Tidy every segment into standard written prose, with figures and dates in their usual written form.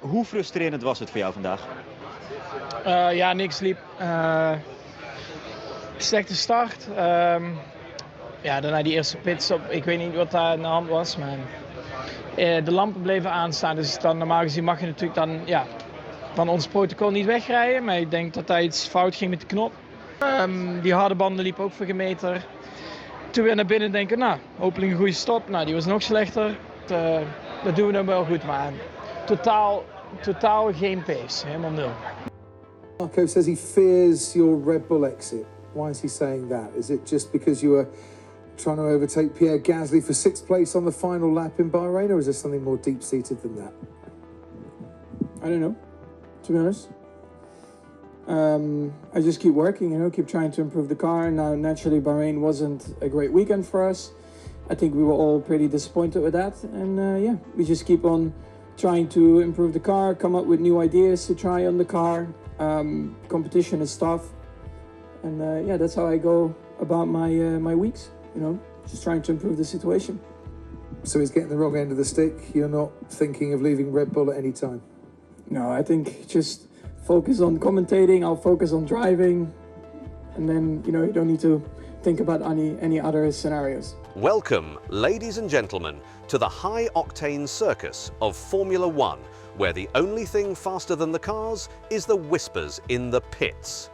Hoe frustrerend was het voor jou vandaag? Ja, niks liep. Slechte start. Ja, daarna die eerste pitstop. Ik weet niet wat daar aan de hand was. Maar de lampen bleven aanstaan. Dus dan, normaal gezien mag je natuurlijk dan van ons protocol niet wegrijden. Maar ik denk dat daar iets fout ging met de knop. Die harde banden liepen ook voor geen meter. Toen weer naar binnen denken, nou, hopelijk een goede stop. Nou, die was nog slechter. Dat doen we dan wel goed, maar totaal geen pace. Helemaal nul. Marco says he fears your Red Bull exit. Why is he saying that? Is it just because you were trying to overtake Pierre Gasly for 6th place on the final lap in Bahrain, or is there something more deep-seated than that? I don't know, to be honest. I just keep working, keep trying to improve the car. Now, naturally, Bahrain wasn't a great weekend for us. I think we were all pretty disappointed with that. And we just keep on trying to improve the car, come up with new ideas to try on the car. Competition is tough. And that's how I go about my weeks, just trying to improve the situation. So he's getting the wrong end of the stick. You're not thinking of leaving Red Bull at any time? No, I think just focus on commentating. I'll focus on driving. And then, you don't need to think about any other scenarios. Welcome, ladies and gentlemen, to the high-octane circus of Formula One, where the only thing faster than the cars is the whispers in the pits.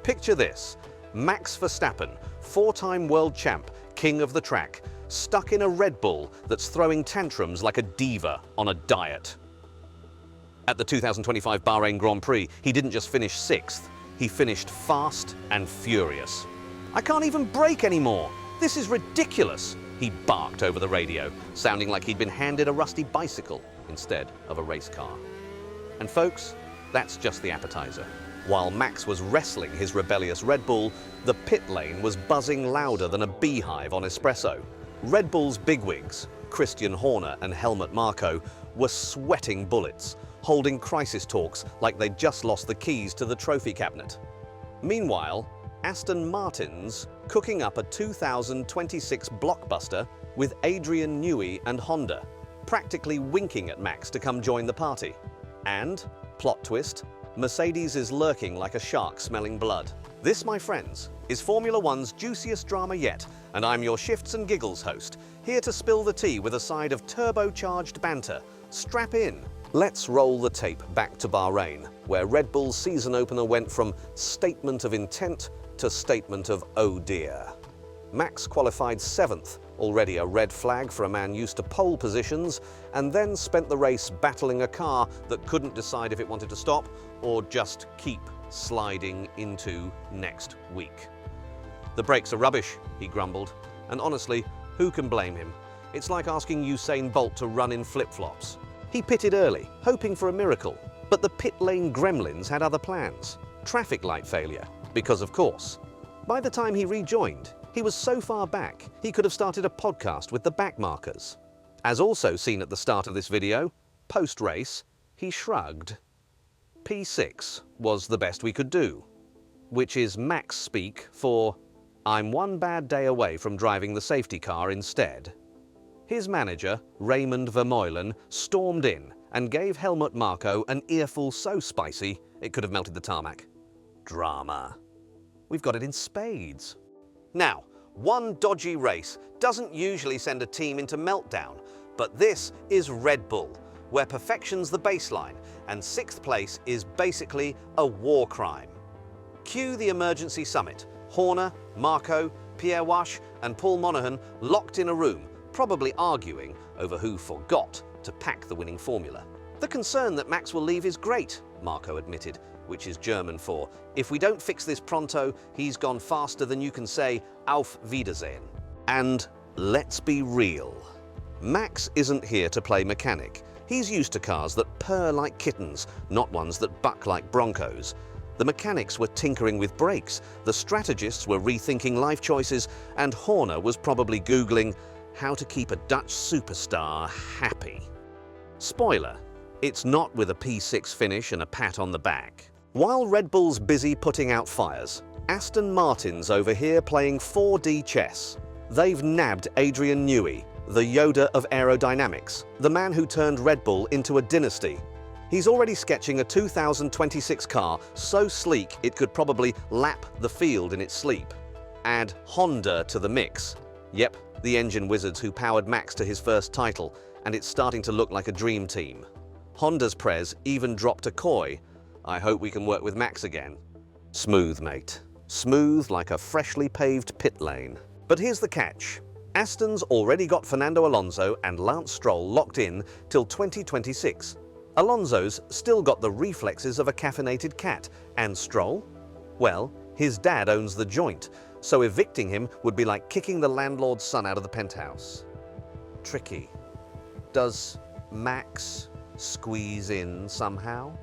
Picture this: Max Verstappen, 4-time world champ, king of the track, stuck in a Red Bull that's throwing tantrums like a diva on a diet. At the 2025 Bahrain Grand Prix, he didn't just finish 6th, he finished fast and furious. "I can't even brake anymore. This is ridiculous," he barked over the radio, sounding like he'd been handed a rusty bicycle instead of a race car. And folks, that's just the appetizer. While Max was wrestling his rebellious Red Bull, the pit lane was buzzing louder than a beehive on espresso. Red Bull's bigwigs, Christian Horner and Helmut Marko, were sweating bullets, holding crisis talks like they'd just lost the keys to the trophy cabinet. Meanwhile, Aston Martin's cooking up a 2026 blockbuster with Adrian Newey and Honda, practically winking at Max to come join the party. And, plot twist, Mercedes is lurking like a shark smelling blood. This, my friends, is Formula One's juiciest drama yet, and I'm your Shifts and Giggles host, here to spill the tea with a side of turbocharged banter. Strap in. Let's roll the tape back to Bahrain, where Red Bull's season opener went from statement of intent to statement of oh dear. Max qualified 7th, already a red flag for a man used to pole positions, and then spent the race battling a car that couldn't decide if it wanted to stop or just keep sliding into next week. "The brakes are rubbish," he grumbled, and honestly, who can blame him? It's like asking Usain Bolt to run in flip-flops. He pitted early, hoping for a miracle, but the pit lane gremlins had other plans. Traffic light failure, because of course. By the time he rejoined, he was so far back, he could have started a podcast with the backmarkers. As also seen at the start of this video, post-race, he shrugged. P6 was the best we could do, which is Max speak for "I'm one bad day away from driving the safety car instead." His manager, Raymond Vermeulen, stormed in and gave Helmut Marko an earful so spicy it could have melted the tarmac. Drama. We've got it in spades. Now, one dodgy race doesn't usually send a team into meltdown, but this is Red Bull, where perfection's the baseline and 6th place is basically a war crime. Cue the emergency summit. Horner, Marko, Pierre Wash and Paul Monaghan locked in a room, probably arguing over who forgot to pack the winning formula. "The concern that Max will leave is great," Marko admitted, which is German for "if we don't fix this pronto, he's gone faster than you can say Auf Wiedersehen." And let's be real. Max isn't here to play mechanic. He's used to cars that purr like kittens, not ones that buck like Broncos. The mechanics were tinkering with brakes, the strategists were rethinking life choices, and Horner was probably Googling how to keep a Dutch superstar happy. Spoiler, it's not with a P6 finish and a pat on the back. While Red Bull's busy putting out fires, Aston Martin's over here playing 4D chess. They've nabbed Adrian Newey, the Yoda of aerodynamics, the man who turned Red Bull into a dynasty. He's already sketching a 2026 car so sleek it could probably lap the field in its sleep. Add Honda to the mix. Yep, the engine wizards who powered Max to his first title, and it's starting to look like a dream team. Honda's Prez even dropped a coy. I hope we can work with Max again. Smooth, mate. Smooth like a freshly paved pit lane. But here's the catch. Aston's already got Fernando Alonso and Lance Stroll locked in till 2026. Alonso's still got the reflexes of a caffeinated cat, and Stroll? Well, his dad owns the joint, so evicting him would be like kicking the landlord's son out of the penthouse. Tricky. Does Max squeeze in somehow?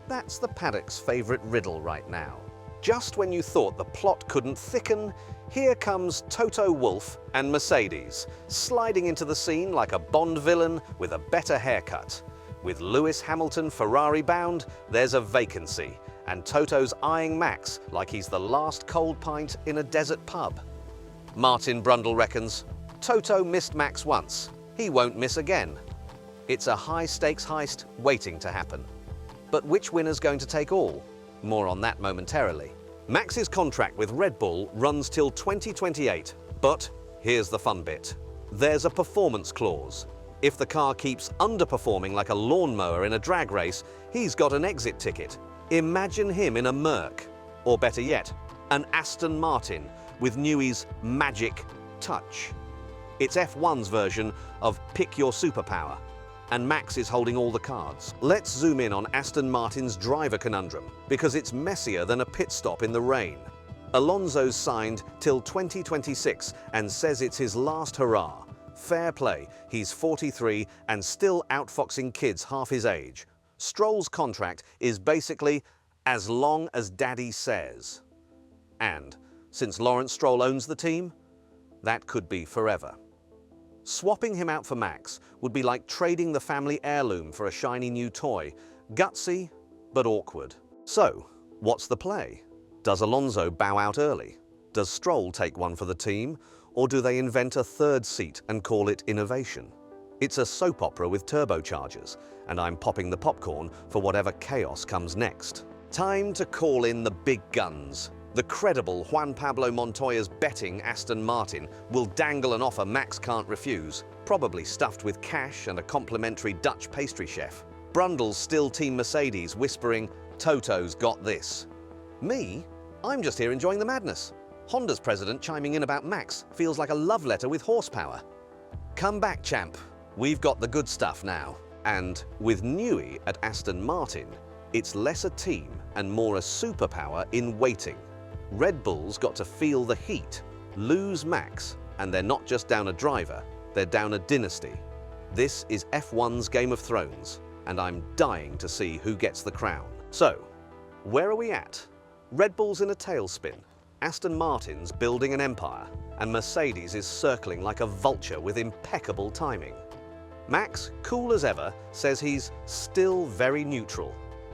That's the paddock's favourite riddle right now. Just when you thought the plot couldn't thicken, here comes Toto Wolff and Mercedes, sliding into the scene like a Bond villain with a better haircut. With Lewis Hamilton Ferrari bound, there's a vacancy, and Toto's eyeing Max like he's the last cold pint in a desert pub. Martin Brundle reckons, Toto missed Max once, he won't miss again. It's a high-stakes heist waiting to happen. But which winner's going to take all? More on that momentarily. Max's contract with Red Bull runs till 2028, but here's the fun bit. There's a performance clause. If the car keeps underperforming like a lawnmower in a drag race, he's got an exit ticket. Imagine him in a Merc, or better yet, an Aston Martin with Newey's magic touch. It's F1's version of pick your superpower, and Max is holding all the cards. Let's zoom in on Aston Martin's driver conundrum, because it's messier than a pit stop in the rain. Alonso's signed till 2026 and says it's his last hurrah. Fair play, he's 43 and still outfoxing kids half his age. Stroll's contract is basically as long as Daddy says. And since Lawrence Stroll owns the team, that could be forever. Swapping him out for Max would be like trading the family heirloom for a shiny new toy. Gutsy, but awkward. So, what's the play? Does Alonso bow out early? Does Stroll take one for the team? Or do they invent a third seat and call it innovation? It's a soap opera with turbochargers, and I'm popping the popcorn for whatever chaos comes next. Time to call in the big guns. The credible Juan Pablo Montoya's betting Aston Martin will dangle an offer Max can't refuse, probably stuffed with cash and a complimentary Dutch pastry chef. Brundle's still Team Mercedes whispering, Toto's got this. Me? I'm just here enjoying the madness. Honda's president chiming in about Max feels like a love letter with horsepower. Come back, champ. We've got the good stuff now. And with Newey at Aston Martin, it's less a team and more a superpower in waiting. Red Bull's got to feel the heat, lose Max, and they're not just down a driver, they're down a dynasty. This is F1's Game of Thrones, and I'm dying to see who gets the crown. So, where are we at? Red Bull's in a tailspin. Aston Martin's building an empire, and Mercedes is circling like a vulture with impeccable timing. Max, cool as ever, says he's still very neutral,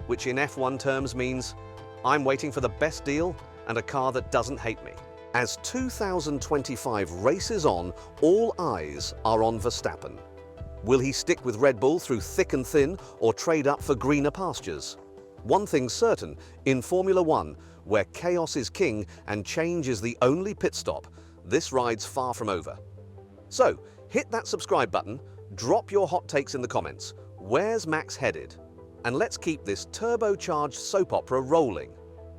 which in F1 terms means I'm waiting for the best deal and a car that doesn't hate me. As 2025 races on, all eyes are on Verstappen. Will he stick with Red Bull through thick and thin or trade up for greener pastures? One thing's certain, in Formula One, where chaos is king and change is the only pit stop, this ride's far from over. So, hit that subscribe button, drop your hot takes in the comments. Where's Max headed? And let's keep this turbocharged soap opera rolling.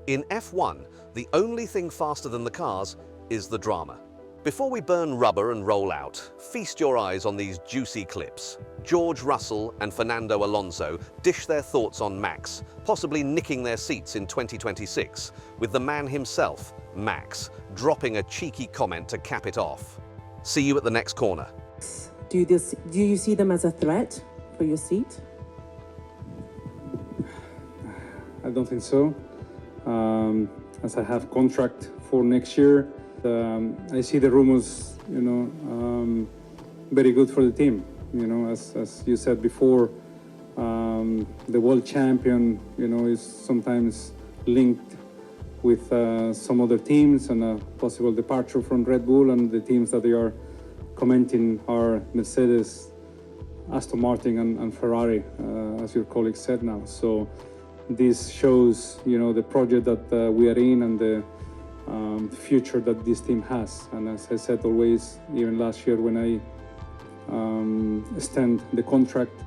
In F1, the only thing faster than the cars is the drama. Before we burn rubber and roll out, feast your eyes on these juicy clips. George Russell and Fernando Alonso dish their thoughts on Max, possibly nicking their seats in 2026, with the man himself, Max, dropping a cheeky comment to cap it off. See you at the next corner. Do you see them as a threat for your seat? I don't think so. As I have contract for next year, I see the rumors, very good for the team. As you said before, the world champion, is sometimes linked with some other teams and a possible departure from Red Bull, and the teams that they are commenting are Mercedes, Aston Martin and Ferrari, as your colleague said now. So this shows, you know, the project that we are in and the future that this team has. And as I said always, even last year when I extend the contract,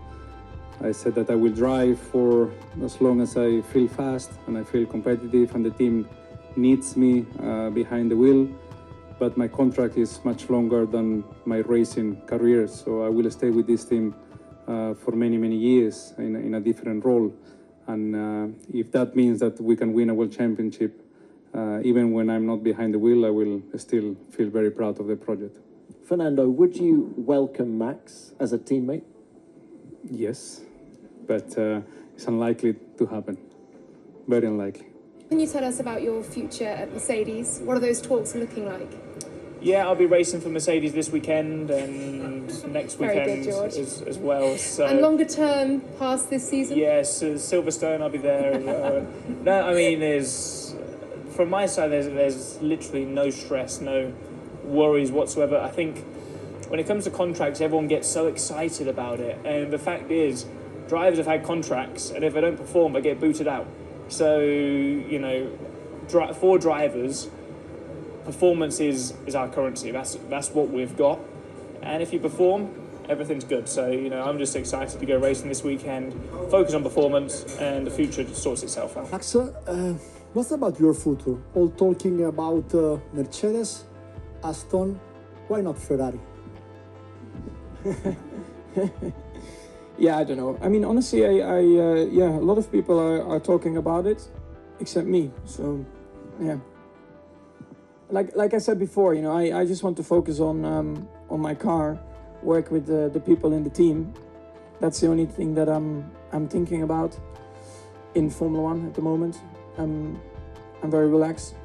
I said that I will drive for as long as I feel fast and I feel competitive and the team needs me behind the wheel. But my contract is much longer than my racing career, so I will stay with this team for many, many years in a different role. And if that means that we can win a world championship, even when I'm not behind the wheel, I will still feel very proud of the project. Fernando, would you welcome Max as a teammate? Yes, but it's unlikely to happen. Very unlikely. Can you tell us about your future at Mercedes? What are those talks looking like? Yeah, I'll be racing for Mercedes this weekend and next weekend as well. So. And longer term, past this season? Yes, Silverstone, I'll be there. No, I mean, from my side, there's literally no stress, no worries whatsoever. I think when it comes to contracts, everyone gets so excited about it. And the fact is, drivers have had contracts, and if they don't perform, they get booted out. So, you know, for drivers, performance is our currency. That's what we've got. And if you perform, everything's good. So, you know, I'm just excited to go racing this weekend, focus on performance, and the future sorts itself out. Max, what about your future? All talking about Mercedes, Aston, why not Ferrari? Yeah, I don't know. I mean, honestly, yeah, a lot of people are talking about it, except me. So, yeah. Like I said before, you know, I just want to focus on my car, work with the people in the team. That's the only thing that I'm thinking about in Formula One at the moment. I'm very relaxed.